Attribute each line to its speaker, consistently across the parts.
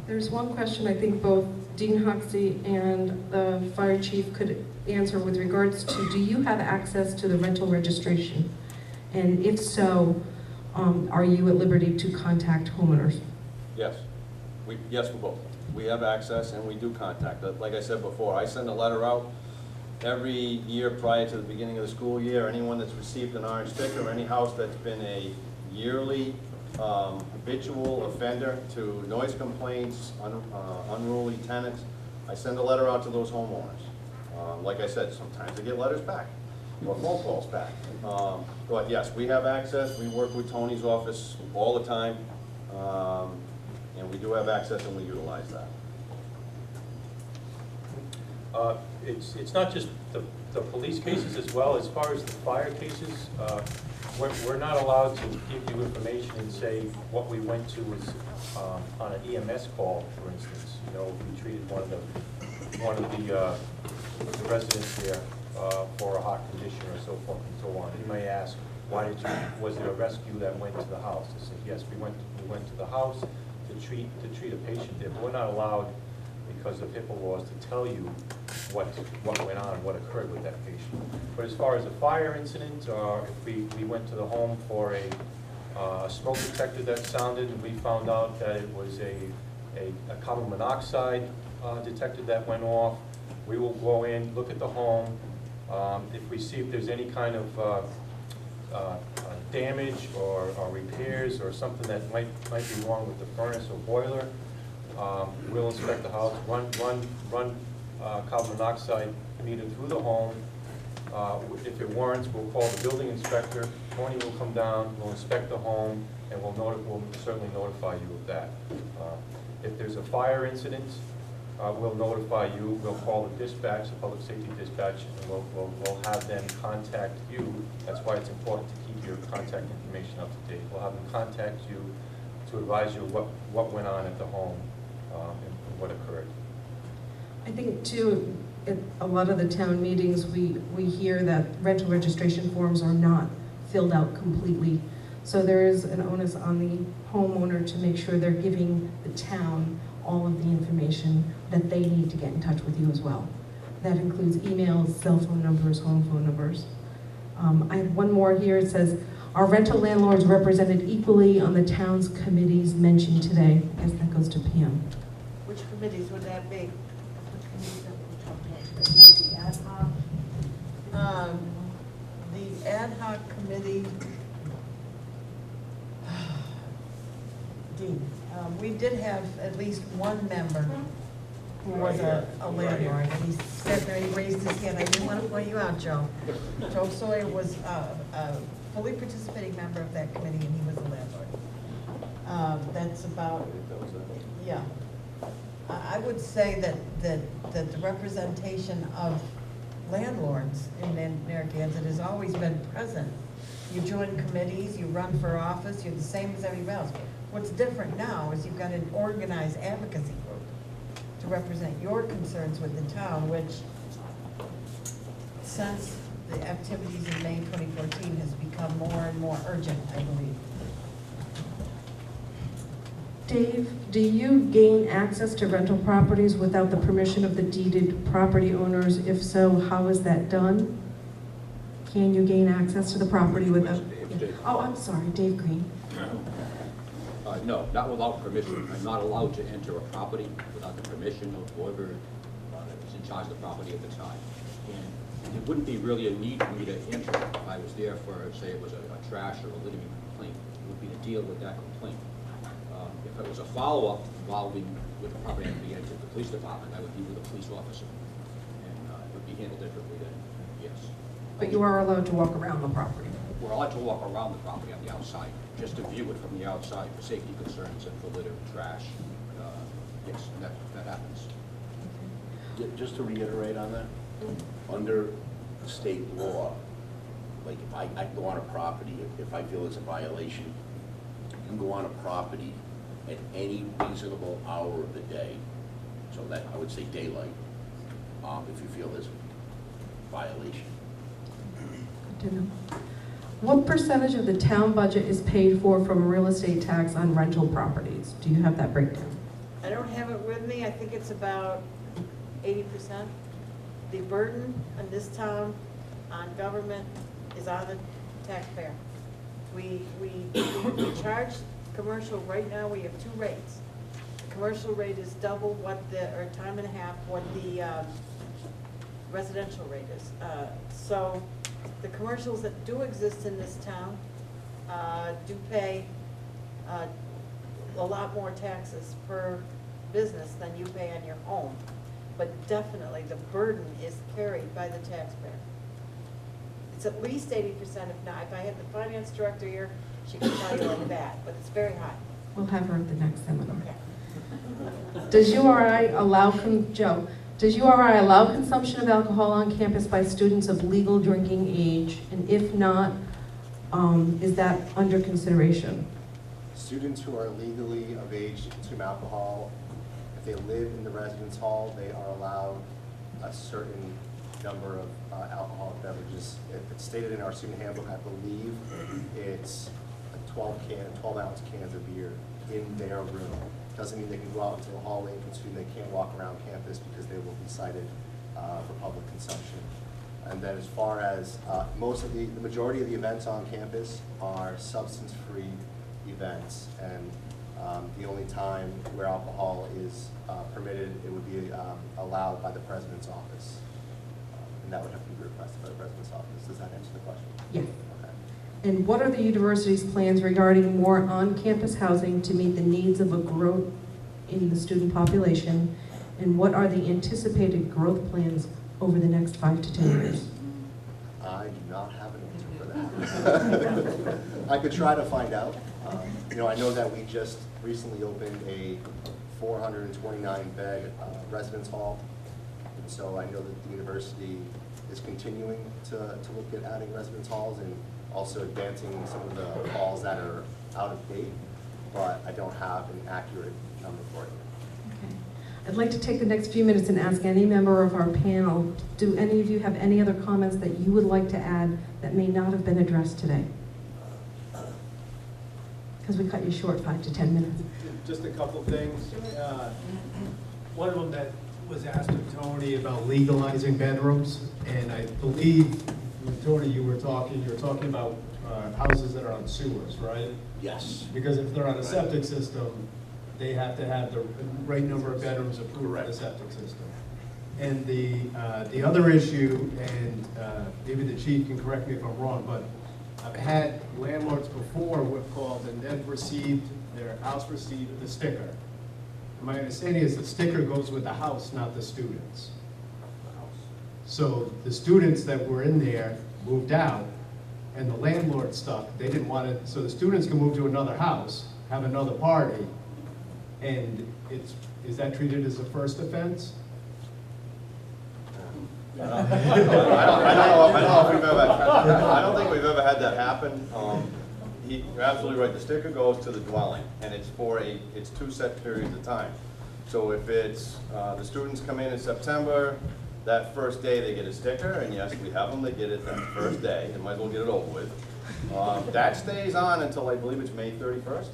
Speaker 1: There's one question I think both Dean Hoxie and the fire chief could answer with regards to, do you have access to the rental registration? And if so, are you at liberty to contact homeowners?
Speaker 2: Yes, we both. We have access and we do contact. Like I said before, I send a letter out every year prior to the beginning of the school year. Anyone that's received an orange sticker, any house that's been a yearly habitual offender to noise complaints, unruly tenants, I send a letter out to those homeowners. Like I said, sometimes I get letters back or phone calls back. But yes, we have access. We work with Tony's office all the time. And we do have access and we utilize that.
Speaker 3: It's not just the police cases as well. As far as the fire cases, we're not allowed to give you information and say what we went to was on an EMS call, for instance. You know, we treated one of the residents here for a heart condition or so forth and so on. You may ask, was there a rescue that went to the house? I said, yes, we went to the house to treat a patient there, but we're not allowed, because of HIPAA laws, to tell you what went on, what occurred with that patient. But as far as a fire incident, or if we went to the home for a smoke detector that sounded, and we found out that it was a carbon monoxide detector that went off, we will go in, look at the home. If we see if there's any kind of damage or repairs or something that might be wrong with the furnace or boiler, we'll inspect the house, run carbon monoxide meter through the home. If it warrants, we'll call the building inspector. Tony will come down, we'll inspect the home, and we'll certainly notify you of that. If there's a fire incident, we'll notify you. We'll call the dispatch, the public safety dispatch, and we'll have them contact you. That's why it's important to keep your contact information up to date. We'll have them contact you to advise you what went on at the home and what occurred.
Speaker 1: I think too, at a lot of the town meetings, we hear that rental registration forms are not filled out completely. So there is an onus on the homeowner to make sure they're giving the town all of the information that they need to get in touch with you as well. That includes emails, cell phone numbers, home phone numbers. I have one more here. It says, are rental landlords represented equally on the town's committees mentioned today? I guess that goes to Pam.
Speaker 4: Which committees would that be? The ad hoc? The ad hoc committee, Dean, we did have at least one member who was a landlord. And he said there, he raised his hand. I didn't want to point you out, Joe. Joe Sawyer was a fully participating member of that committee, and he was a landlord. That's about, yeah. I would say that the representation of landlords in Narragansett has always been present. You join committees, you run for office, you're the same as everybody else. What's different now is you've got an organized advocacy group to represent your concerns with the town, which since the activities in May 2014 has become more and more urgent, I believe.
Speaker 1: Dave, do you gain access to rental properties without the permission of the deeded property owners? If so, how is that done? Can you gain access to the property without? Oh, I'm sorry, Dave Green.
Speaker 5: No, not without permission. I'm not allowed to enter a property without the permission of whoever was in charge of the property at the time. And there wouldn't be really a need for me to enter if I was there for, say, it was a trash or a littering complaint. It would be to deal with that complaint. If it was a follow-up involving with the property that we entered the police department, I would be with a police officer. And it would be handled differently then, yes.
Speaker 1: But you are allowed to walk around the property?
Speaker 5: We're allowed to walk around the property on the outside, just to view it from the outside for safety concerns and for litter, trash. Yes, and that happens.
Speaker 6: Just to reiterate on that, under state law, like if I go on a property, if I feel it's a violation, you can go on a property at any reasonable hour of the day, so that I would say daylight, if you feel there's a violation.
Speaker 1: Good to know. What percentage of the town budget is paid for from real estate tax on rental properties? Do you have that breakdown?
Speaker 4: I don't have it with me, I think it's about 80%. The burden in this town on government is on the taxpayer. We charge commercial, right now we have 2 rates. The commercial rate is double what or time and a half what the residential rate is. So the commercials that do exist in this town do pay a lot more taxes per business than you pay on your home. But definitely the burden is carried by the taxpayer. It's at least 80%, if not. If I had the finance director here, she could tell you like that, but it's very high.
Speaker 1: We'll have her at the next seminar.
Speaker 4: Okay.
Speaker 1: Does URI allow, Joe, does URI allow consumption of alcohol on campus by students of legal drinking age? And if not, is that under consideration?
Speaker 7: Students who are legally of age to consume alcohol, if they live in the residence hall, they are allowed a certain number of alcoholic beverages. If it's stated in our student handbook, I believe it's 12 ounce cans of beer in their room. Doesn't mean they can go out into the hallway and consume. They can't walk around campus because they will be cited for public consumption. And then as far as the majority of the events on campus are substance-free events, and the only time where alcohol is permitted, it would be allowed by the president's office. And that would have to be requested by the president's office. Does that answer the question?
Speaker 1: Yes.
Speaker 7: Okay.
Speaker 1: And what are the university's plans regarding more on-campus housing to meet the needs of a growth in the student population? And what are the anticipated growth plans over the next 5 to 10 years?
Speaker 7: I do not have an answer for that. I could try to find out. I know that we just recently opened a 429-bed residence hall. And so I know that the university is continuing to look at adding residence halls and also advancing some of the halls that are out of date, but I don't have an accurate number for you.
Speaker 1: Okay. I'd like to take the next few minutes and ask any member of our panel, do any of you have any other comments that you would like to add that may not have been addressed today? Because we cut you short 5 to 10 minutes.
Speaker 8: Just a couple of things. One of them that was asked of Tony about legalizing bedrooms, and I believe, when Tony, you were talking about houses that are on sewers, right?
Speaker 6: Yes.
Speaker 8: Because if they're on a septic system, they have to have the right number of bedrooms approved by the septic system. And the other issue, and maybe the chief can correct me if I'm wrong, but I've had landlords before who have called and their house received the sticker. My understanding is the sticker goes with the house, not the students. So the students that were in there moved out, and the landlord stuck. They didn't want it, so the students can move to another house, have another party, and is that treated as a first offense?
Speaker 2: I don't think we've ever had that happen. You're absolutely right. The sticker goes to the dwelling, and it's it's 2 set periods of time. So if it's the students come in September, that first day they get a sticker, and yes, we have them. They get it that first day. They might as well get it over with. That stays on until I believe it's May 31st.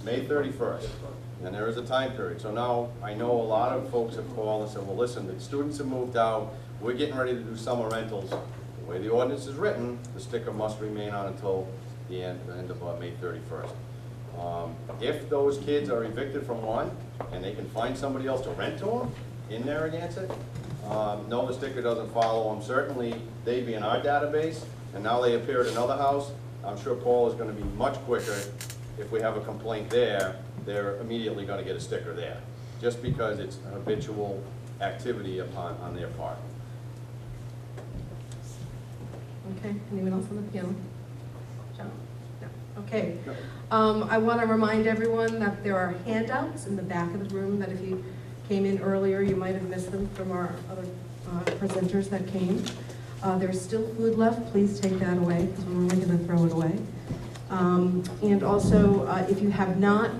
Speaker 2: May 31st. And there is a time period. So now I know a lot of folks have called and said, well, listen, the students have moved out. We're getting ready to do summer rentals. The way the ordinance is written, the sticker must remain on until the end of May 31st. If those kids are evicted from one and they can find somebody else to rent to them in Narragansett, no, the sticker doesn't follow them. Certainly, they'd be in our database, and now they appear at another house. I'm sure Paul is going to be much quicker. If we have a complaint there, they're immediately going to get a sticker there, just because it's an habitual activity on their part.
Speaker 1: Okay, anyone else on the panel? John? No. Okay. I want to remind everyone that there are handouts in the back of the room that if you came in earlier, you might have missed them from our other presenters that came. There's still food left. Please take that away because we're only going to throw it away. And also, if you have not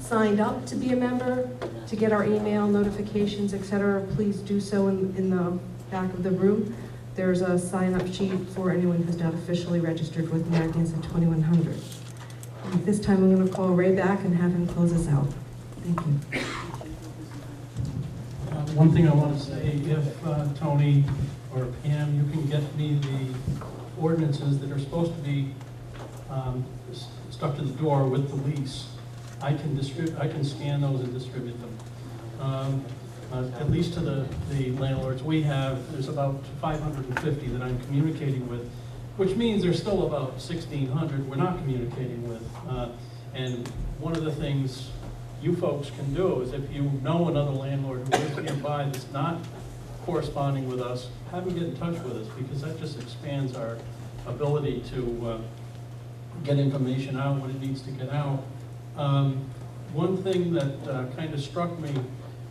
Speaker 1: signed up to be a member, to get our email notifications, etc., please do so in the back of the room. There's a sign-up sheet for anyone who's not officially registered with Narragansett2100. At this time, I'm going to call Ray back and have him close us out. Thank you.
Speaker 9: One thing I want to say, if Tony or Pam, you can get me the ordinances that are supposed to be stuck to the door with the lease, I can scan those and distribute them. At least to the landlords. There's about 550 that I'm communicating with, which means there's still about 1,600 we're not communicating with. And one of the things you folks can do is, if you know another landlord who lives nearby that's not corresponding with us, have them get in touch with us, because that just expands our ability to get information out when it needs to get out. One thing that kind of struck me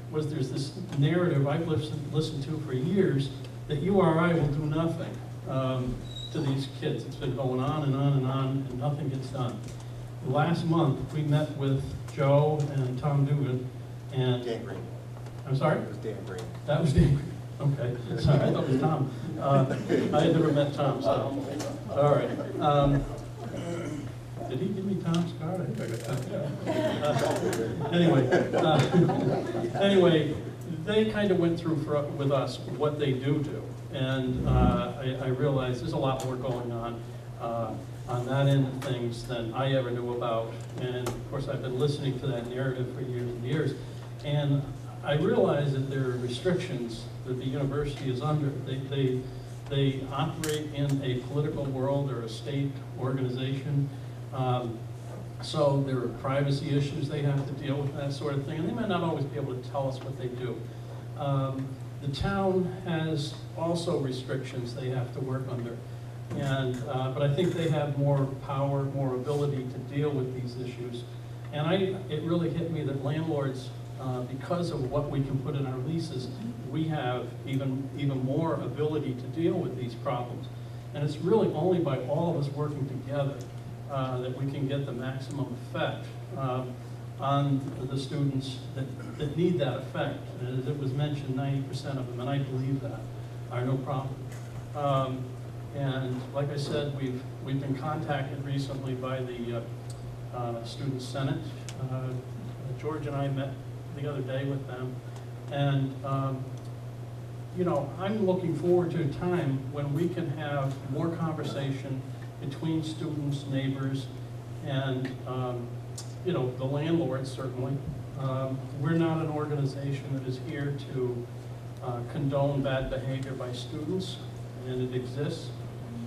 Speaker 9: was there's this narrative I've listened to for years that URI will do nothing to these kids. It's been going on and on and on, and nothing gets done. Last month, we met with Joe and Tom Dugan, and...
Speaker 7: Dan Green.
Speaker 9: I'm sorry?
Speaker 7: It was Dan Green.
Speaker 9: That was Dan Green. Okay, sorry, I thought it was Tom. I had never met Tom, so, all right. Did he give me Tom's card? I think I got that. Anyway, they kind of went through with us what they do, and I realized there's a lot more going on that end of things than I ever knew about. And of course, I've been listening to that narrative for years and years, and I realize that there are restrictions that the university is under. They operate in a political world or a state organization. So there are privacy issues they have to deal with, that sort of thing, and they might not always be able to tell us what they do. The town has also restrictions they have to work under, and but I think they have more power, more ability to deal with these issues. And it really hit me that landlords, because of what we can put in our leases, we have even more ability to deal with these problems. And it's really only by all of us working together that we can get the maximum effect on the students that need that effect. And as it was mentioned, 90% of them, and I believe that, are no problem. And like I said, we've been contacted recently by the Student Senate. George and I met the other day with them, and you know, I'm looking forward to a time when we can have more conversation between students, neighbors, and you know, the landlords, certainly. We're not an organization that is here to condone bad behavior by students, and it exists.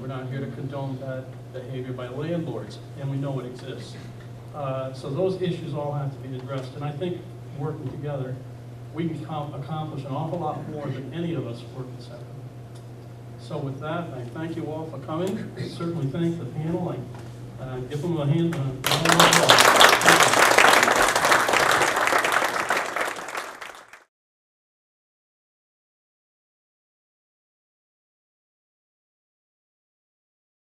Speaker 9: We're not here to condone bad behavior by landlords, and we know it exists. So those issues all have to be addressed, and I think working together, we can accomplish an awful lot more than any of us working separately. So with that, I thank you all for coming. I certainly thank the panel. I give them a hand.